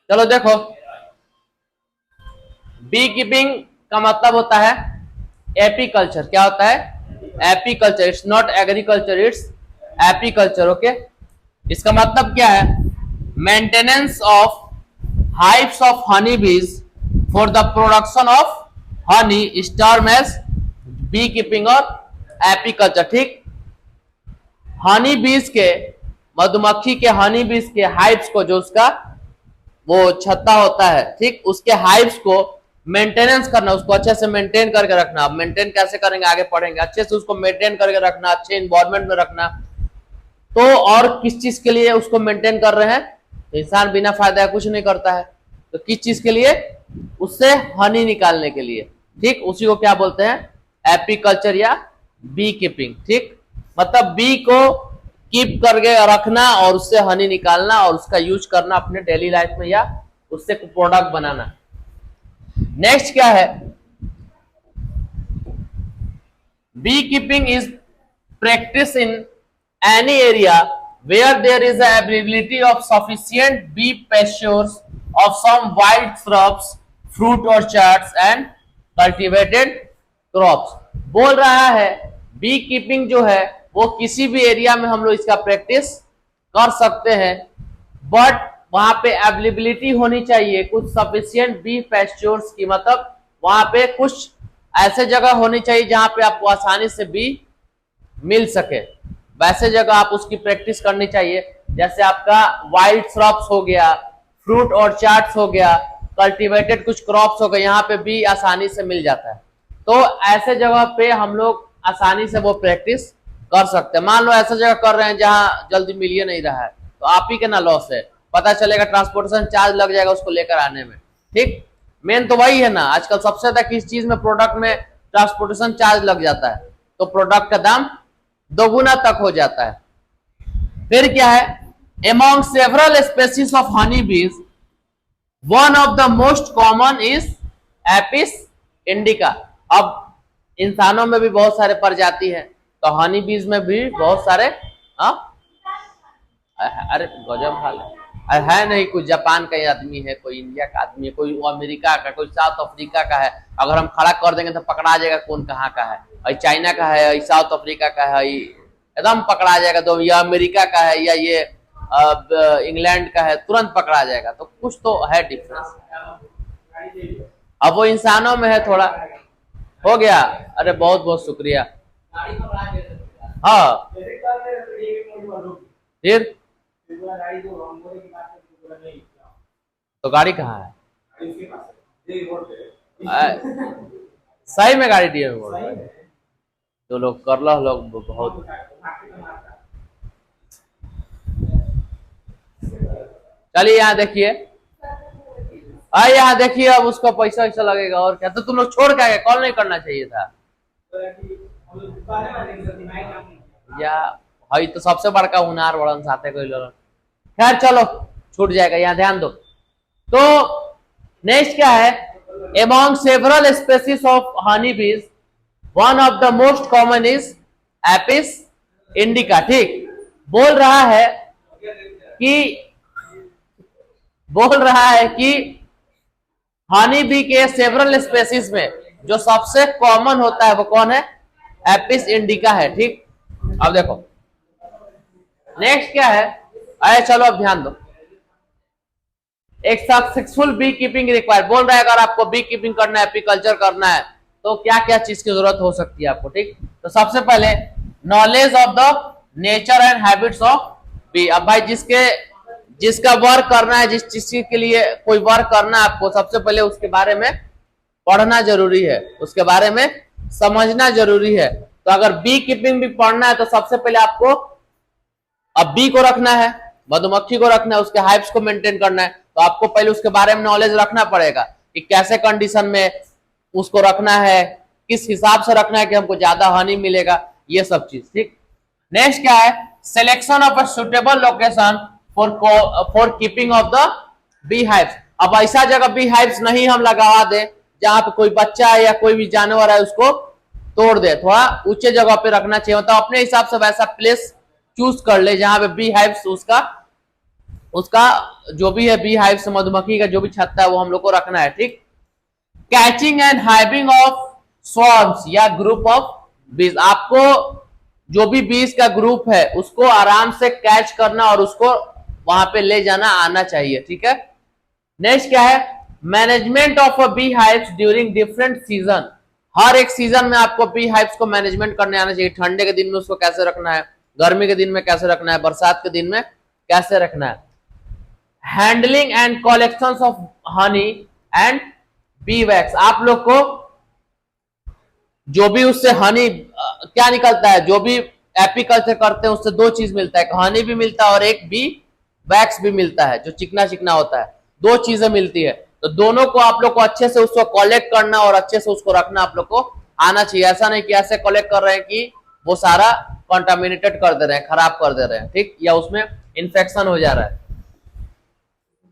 चलो देखो, B keeping का मतलब होता है एपीकल्चर। क्या होता है? Apiculture. It's not agriculture, it's apiculture. Okay, इसका मतलब क्या है? Maintenance of hives of honeybees for the production of honey is termed as beekeeping और apiculture। ठीक, हनी बीज के, मधुमक्खी के हनी बीज के हाइव्स को, जो उसका वो छत्ता होता है, ठीक, उसके हाइव्स को मेंटेनेंस करना, उसको अच्छे से मेंटेन करके रखना। अब मेंटेन कैसे करेंगे आगे पढ़ेंगे। अच्छे से उसको मेंटेन करके रखना, अच्छे इन्वायरमेंट में रखना। तो और किस चीज के लिए उसको मेंटेन कर रहे हैं? तो इंसान बिना फायदा कुछ नहीं करता है, तो किस चीज के लिए? उससे हनी निकालने के लिए। ठीक, उसी को क्या बोलते हैं? एपीकल्चर या बी कीपिंग। ठीक, मतलब बी को कीप करके रखना और उससे हनी निकालना और उसका यूज करना अपने डेली लाइफ में, या उससे प्रोडक्ट बनाना। नेक्स्ट क्या है? Beekeeping is practice in any area where there is a availability of sufficient bee pastures of some wild shrubs, fruit orchards and cultivated crops। बोल रहा है बी कीपिंग जो है वो किसी भी एरिया में हम लोग इसका प्रैक्टिस कर सकते हैं, बट वहां पे अवेलेबिलिटी होनी चाहिए कुछ सफिशियंट बी पेस्ट्योर्स की। मतलब वहां पे कुछ ऐसे जगह होनी चाहिए जहां पे आपको आसानी से बी मिल सके, वैसे जगह आप उसकी प्रैक्टिस करनी चाहिए। जैसे आपका वाइल्ड श्रब्स हो गया, फ्रूट और चार्ट्स हो गया, कल्टीवेटेड कुछ क्रॉप्स हो गए, यहाँ पे भी आसानी से मिल जाता है। तो ऐसे जगह पे हम लोग आसानी से वो प्रैक्टिस कर सकते हैं। मान लो ऐसा जगह कर रहे हैं जहां जल्दी मिल ही नहीं रहा है, तो आप ही के ना लॉस है, पता चलेगा ट्रांसपोर्टेशन चार्ज लग जाएगा उसको लेकर आने में। ठीक, मेन तो वही है ना, आजकल सबसे ज्यादा किस चीज में, प्रोडक्ट में ट्रांसपोर्टेशन चार्ज लग जाता है, तो प्रोडक्ट का दाम दोगुना तक हो जाता है। फिर क्या है? among several species of honey bees one of the most common is apis indica। अब इंसानों में भी बहुत सारे प्रजाति है, तो हनी बीज में भी बहुत सारे। अरे गजब हाल है नहीं, कोई जापान का आदमी है, कोई इंडिया का आदमी है, कोई अमेरिका का, कोई साउथ अफ्रीका का है। अगर हम खड़ा कर देंगे तो पकड़ा जाएगा कौन कहाँ का है। चाइना का है, साउथ अफ्रीका का है, एकदम पकड़ा जाएगा। तो ये अमेरिका का है या ये इंग्लैंड का है, तुरंत पकड़ा जाएगा। तो कुछ तो है डिफरेंस। अब वो इंसानों में है थोड़ा। हो गया? अरे बहुत बहुत शुक्रिया। हाँ, फिर तो गाड़ी कहाँ है? सही में गाड़ी दिए बोल रहे हैं तो लोग कर लो, लोग बहुत। चलिए यहाँ देखिए, यहाँ देखिए, अब उसका पैसा वैसा लगेगा और क्या। तो तुम लोग छोड़ के आए, कॉल नहीं करना चाहिए था या? हई तो सबसे बड़का हुनार बड़न साथे कोई लोग। खैर चलो, छूट जाएगा, यहाँ ध्यान दो। तो नेक्स्ट क्या है? among several species of honey bees one of the most common is apis indica। ठीक, बोल रहा है कि हनी बी के सेवरल स्पेसीज में जो सबसे कॉमन होता है वो कौन है? एपिस इंडिका है। ठीक, अब देखो नेक्स्ट क्या है। आए चलो अब ध्यान दो। एक सक्सेसफुल बी कीपिंग रिक्वायर बोल रहा है, अगर आपको बी कीपिंग करना है, एपीकल्चर करना है, तो क्या क्या चीज की जरूरत हो सकती है आपको। ठीक, तो सबसे पहले knowledge of the nature and habits of bee. अब भाई जिसका वर्क करना है, जिस चीज के लिए कोई वर्क करना है आपको, सबसे पहले उसके बारे में पढ़ना जरूरी है, उसके बारे में समझना जरूरी है। तो अगर बी कीपिंग भी पढ़ना है तो सबसे पहले आपको अब बी को रखना है, मधुमक्खी को रखना है, उसके हाइव्स को मेंटेन करना है, तो आपको पहले उसके बारे में नॉलेज रखना पड़ेगा कि कैसे कंडीशन में उसको रखना है, किस हिसाब से रखना है कि हमको ज्यादा हनी मिलेगा, ये सब चीज। ठीक, नेक्स्ट क्या है? Selection of a suitable location for keeping of the bee hives. अब ऐसा जगह बी हाइव्स नहीं हम लगवा दें जहां पे कोई बच्चा है या कोई भी जानवर है उसको तोड़ दे, थोड़ा ऊंचे जगह पे रखना चाहिए। मतलब अपने हिसाब से वैसा प्लेस चूज कर ले जहां पे बी हाइव्स उसका उसका जो भी है बी हाइव से मधुमक्खी का जो भी छत्ता है वो हम लोग को रखना है, ठीक। कैचिंग एंड हाइविंग ऑफ स्वॉर्म्स या ग्रुप ऑफ बीज, आपको जो भी बीज का ग्रुप है उसको आराम से कैच करना और उसको वहां पे ले जाना आना चाहिए, ठीक है। नेक्स्ट क्या है, management of a bee hives during different season, हर एक सीजन में आपको बी हाइव्स को मैनेजमेंट करने आना चाहिए। ठंडे के दिन में उसको कैसे रखना है, गर्मी के दिन में कैसे रखना है, बरसात के दिन में कैसे रखना है। Handling and collection of honey and B wax, आप लोग को जो भी उससे हनी क्या निकलता है, जो भी एपीकल्चर करते हैं उससे दो चीज मिलता है, हनी भी मिलता है और एक बी वैक्स भी मिलता है जो चिकना चिकना होता है, दो चीजें मिलती है। तो दोनों को आप लोग को अच्छे से उसको कलेक्ट करना और अच्छे से उसको रखना आप लोग को आना चाहिए। ऐसा नहीं कि ऐसे कलेक्ट कर रहे हैं कि वो सारा कॉन्टामिनेटेड कर दे रहे हैं, खराब कर दे रहे हैं, ठीक, या उसमें इंफेक्शन हो जा रहा है।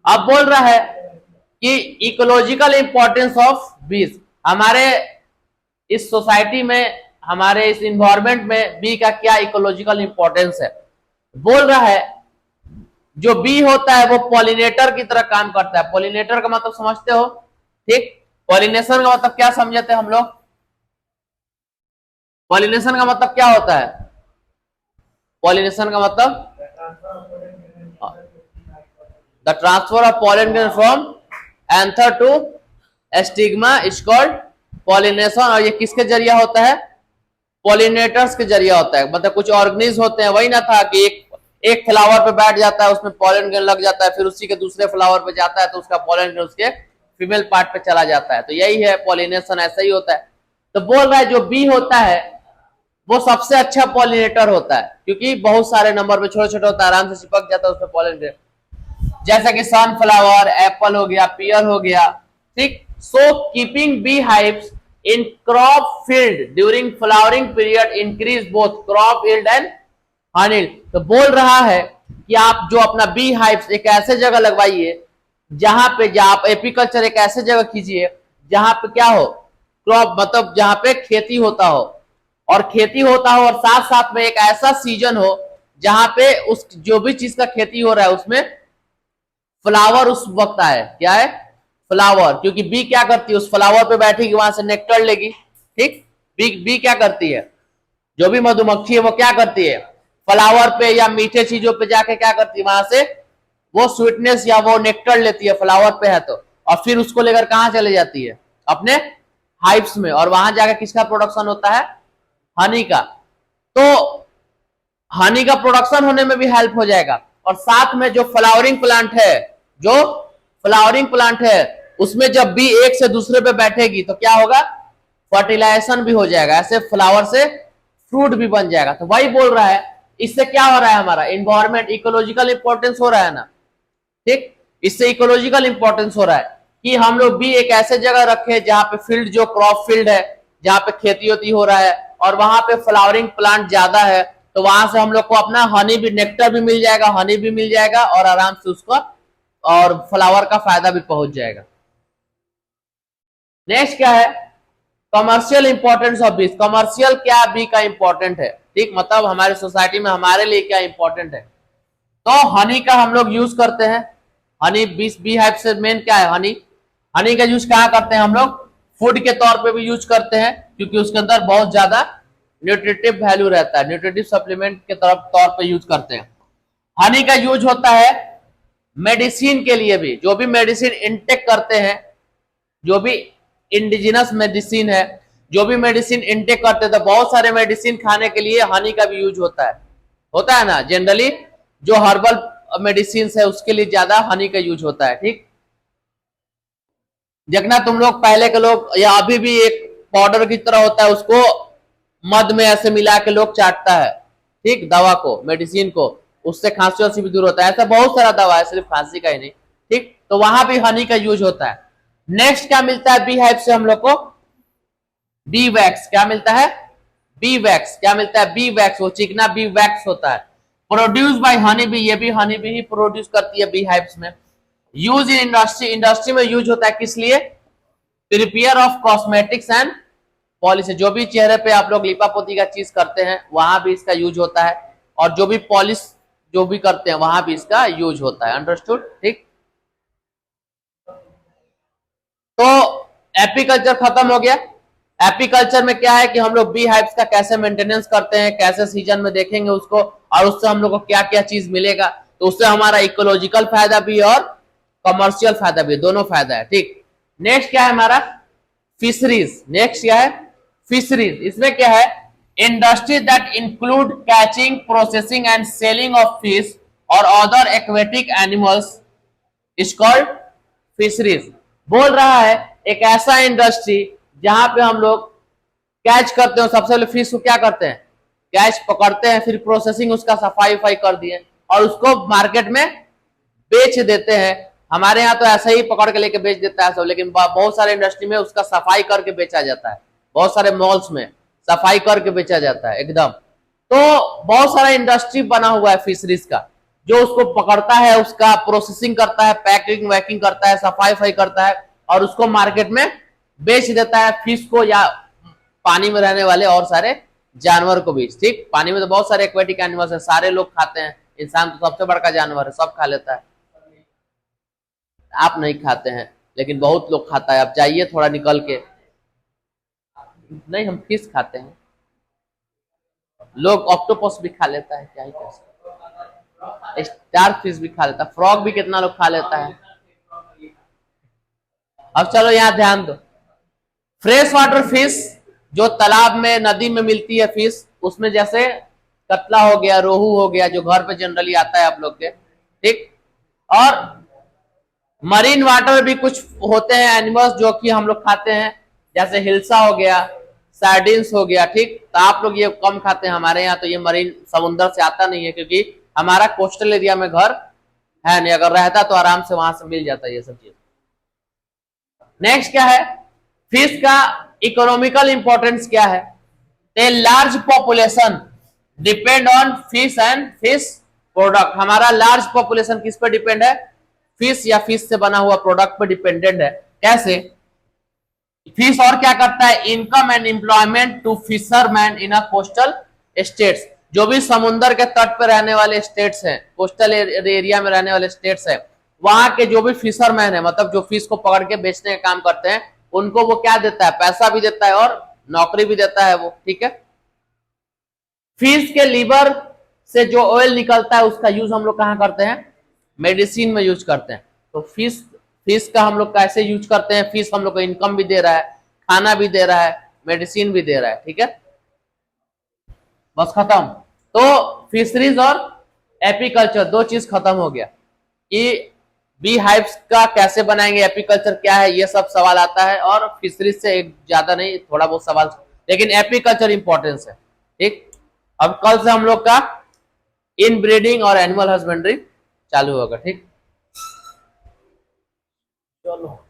अब बोल रहा है कि इकोलॉजिकल इंपॉर्टेंस ऑफ बीज, हमारे इस सोसाइटी में, हमारे इस इन्वायरमेंट में बी का क्या इकोलॉजिकल इंपॉर्टेंस है। बोल रहा है जो बी होता है वो पॉलिनेटर की तरह काम करता है। पॉलिनेटर का मतलब समझते हो, ठीक। पॉलिनेशन का मतलब क्या समझते हैं हम लोग, पॉलिनेशन का मतलब क्या होता है, पॉलिनेशन का मतलब the transfer of pollen grain from anther to stigma is called pollination. और ये किसके जरिए होता है, पॉलिनेटर्स के जरिए होता है। मतलब कुछ ऑर्गेनिज्म होते हैं, वही ना था कि एक फ्लावर पे बैठ जाता है, उसमें पॉलन ग्रेन लग जाता है, फिर उसी के दूसरे फ्लावर पे जाता है तो उसका पॉलन ग्रेन उसके फीमेल पार्ट पे चला जाता है। तो यही है पॉलिनेशन, ऐसा ही होता है। तो बोल रहा है जो बी होता है वो सबसे अच्छा पॉलिनेटर होता है, क्योंकि बहुत सारे नंबर पे छोटे छोटे होता है, आराम से चिपक जाता है उसमें पॉलन ग्रेन, जैसा कि सनफ्लावर, एप्पल हो गया, पियर हो गया, ठीक। So keeping bee hives in crop field during flowering period increase both crop yield and honey. तो बोल रहा है कि आप जो अपना बी हाइव्स एक ऐसे जगह लगवाइए जहां पे, आप एपीकल्चर एक ऐसे जगह कीजिए जहां पे क्या हो, क्रॉप मतलब जहां पे खेती होता हो, और खेती होता हो और साथ साथ में एक ऐसा सीजन हो जहां पे उस जो भी चीज का खेती हो रहा है उसमें फ्लावर उस वक्त आए। क्या है, फ्लावर, क्योंकि बी क्या करती है, उस फ्लावर पे बैठेगी, वहां से नेक्टर लेगी, ठीक। बी क्या करती है, जो भी मधुमक्खी है वो क्या करती है, फ्लावर पे या मीठे चीजों पे जाके क्या करती है, वहां से वो स्वीटनेस या वो नेक्टर लेती है, फ्लावर पे है तो, और फिर उसको लेकर कहां चले जाती है, अपने हाइव्स में, और वहां जाकर किसका प्रोडक्शन होता है, हनी का। तो हनी का प्रोडक्शन होने में भी हेल्प हो जाएगा, और साथ में जो फ्लावरिंग प्लांट है, जो फ्लावरिंग प्लांट है उसमें जब बी एक से दूसरे पे बैठेगी तो क्या होगा, फर्टिलाइजेशन भी हो जाएगा, ऐसे फ्लावर से फ्रूट भी बन जाएगा। तो वही बोल रहा है, इससे क्या हो रहा है, हमारा इन्वायरमेंट इकोलॉजिकल इंपॉर्टेंस हो रहा है ना, ठीक। इससे इकोलॉजिकल इंपॉर्टेंस हो रहा है कि हम लोग भी एक ऐसे जगह रखे जहां पे फील्ड, जो क्रॉप फील्ड है, जहां पे खेती होती हो रहा है, और वहां पे फ्लावरिंग प्लांट ज्यादा है, तो वहां से हम लोग को अपना हनी भी, नेक्टर भी मिल जाएगा, हनी भी मिल जाएगा, और आराम से उसको और फ्लावर का फायदा भी पहुंच जाएगा। नेक्स्ट क्या है, कमर्शियल इंपॉर्टेंस ऑफ बीज। कमर्शियल क्या बी का इंपॉर्टेंट है, ठीक, मतलब हमारे सोसाइटी में हमारे लिए क्या इंपॉर्टेंट है। तो हनी का हम लोग यूज करते हैं, हनी बी हाइव से मेन क्या है, हनी। हनी का यूज कहाँ करते हैं हम लोग, फूड के तौर पे भी यूज करते हैं, क्योंकि उसके अंदर बहुत ज्यादा न्यूट्रिटिव वैल्यू रहता है, न्यूट्रिटिव सप्लीमेंट के तरफ तौर पे यूज करते हैं। हनी का यूज होता है मेडिसिन के लिए भी, जो भी मेडिसिन इनटेक करते हैं, जो भी इंडिजिनस मेडिसिन है, जो भी मेडिसिन इनटेक करते हैं, तो बहुत सारे मेडिसिन खाने के लिए हनी का भी यूज होता है ना। जनरली जो हर्बल मेडिसिन है उसके लिए ज्यादा हनी का यूज होता है, ठीक। देखना तुम लोग, पहले के लोग, या अभी भी एक पाउडर की तरह होता है, उसको मध में ऐसे मिला के लोग चाटता है, ठीक, दवा को, मेडिसिन को, उससे खांसी वांसी भी दूर होता है। ऐसा बहुत सारा दवा है, सिर्फ खांसी का ही नहीं, ठीक। तो वहां भी हनी का यूज होता है। नेक्स्ट क्या मिलता है बी हाइव से हम लोग को, बी वैक्स। क्या मिलता है, बी वैक्स। क्या मिलता है, बी वैक्स, वो चिकना बी वैक्स होता है, प्रोड्यूस बाय हनी बी। ये भी हनी बी ही प्रोड्यूस करती है बी हाइव्स में। यूज इन इंडस्ट्री, इंडस्ट्री में यूज होता है किस लिए, prepare of cosmetics and polish. जो भी चेहरे पे आप लोग लिपापोती का चीज करते हैं वहां भी इसका यूज होता है, और जो भी पॉलिश जो भी करते हैं वहां भी इसका यूज होता है। अंडरस्टूड? ठीक। तो एपीकल्चर खत्म हो गया। एपीकल्चर में क्या है कि हम लोग बी हाइव्स का कैसे मेंटेनेंस करते हैं, कैसे सीजन में देखेंगे उसको, और उससे हम लोग को क्या क्या चीज मिलेगा। तो उससे हमारा इकोलॉजिकल फायदा भी और कमर्शियल फायदा भी, दोनों फायदा है। ठीक। नेक्स्ट क्या है हमारा? फिशरीज। नेक्स्ट क्या है? फिशरीज। इसमें क्या है? Industry that include catching, processing and selling of fish और other aquatic animals is called fisheries. बोल रहा है एक ऐसा इंडस्ट्री जहां पे हम लोग कैच करते हो, सबसे पहले फिश को क्या करते हैं? कैच पकड़ते हैं, फिर प्रोसेसिंग, उसका सफाई वफाई कर दिए और उसको मार्केट में बेच देते हैं। हमारे यहाँ तो ऐसे ही पकड़ के लेके बेच देता है सब, लेकिन बहुत सारे इंडस्ट्री में उसका सफाई करके बेचा जाता है। बहुत सारे मॉल्स में सफाई करके बेचा जाता है एकदम। तो बहुत सारा इंडस्ट्री बना हुआ है फिशरीज का, जो उसको पकड़ता है, उसका प्रोसेसिंग करता है, पैकिंग वैकिंग करता है, सफाई वफाई करता है और उसको मार्केट में बेच देता है, फिश को या पानी में रहने वाले और सारे जानवर को भी। ठीक। पानी में तो बहुत सारे एक्वेटिक एनिमल्स है, सारे लोग खाते हैं। इंसान तो सबसे बड़का जानवर है, सब खा लेता है। आप नहीं खाते हैं लेकिन बहुत लोग खाता है। आप जाइए थोड़ा निकल के। नहीं, हम फिश खाते हैं। लोग ऑक्टोपस भी खा लेता है, क्या ही कर सकते। स्टार फिश भी खा लेता है, फ्रॉग भी कितना लोग खा लेता है। अब चलो यहाँ ध्यान दो। फ्रेश वाटर फिश जो तालाब में, नदी में मिलती है फिश, उसमें जैसे कतला हो गया, रोहू हो गया, जो घर पे जनरली आता है आप लोग के। ठीक। और मरीन वाटर में भी कुछ होते हैं एनिमल्स जो कि हम लोग खाते हैं, जैसे हिल्सा हो गया, सार्डिन्स हो गया। ठीक। तो आप लोग ये कम खाते हैं, हमारे यहाँ तो ये मरीन समुद्र से आता नहीं है, क्योंकि हमारा कोस्टल एरिया में घर है नहीं। अगर रहता तो आराम से वहां से मिल जाता ये सब चीज। नेक्स्ट क्या है? फिश का इकोनॉमिकल इंपॉर्टेंस क्या है? A large population depend on fish and fish product. हमारा लार्ज पॉपुलेशन किस पे डिपेंड है? फिश या फिश से बना हुआ प्रोडक्ट पे डिपेंडेंट है। कैसे? फिश और क्या करता है? Income and employment to fisherman in a coastal states. जो भी समुद्र के तट पर रहने वाले स्टेट्स हैं, कोस्टल एरिया में रहने वाले स्टेट्स हैं, वहां के जो भी फिशरमैन है, मतलब जो फिश को पकड़ के बेचने का काम करते हैं, उनको वो क्या देता है? पैसा भी देता है और नौकरी भी देता है वो। ठीक है। फिश के लीवर से जो ऑयल निकलता है उसका यूज हम लोग कहाँ करते हैं? मेडिसिन में यूज करते हैं। तो फिश फिश का हम लोग कैसे यूज करते हैं? फिश हम लोग को इनकम भी दे रहा है, खाना भी दे रहा है, मेडिसिन भी दे रहा है। ठीक है। बस खत्म। तो फिशरीज और एपीकल्चर दो चीज खत्म हो गया। कि बी हाइव्स का कैसे बनाएंगे, एपीकल्चर क्या है, ये सब सवाल आता है। और फिशरीज से एक ज्यादा नहीं, थोड़ा बहुत सवाल, लेकिन एपीकल्चर इंपॉर्टेंस है। ठीक। अब कल से हम लोग का इन ब्रीडिंग और एनिमल हस्बेंड्री चालू होगा। ठीक। चलो।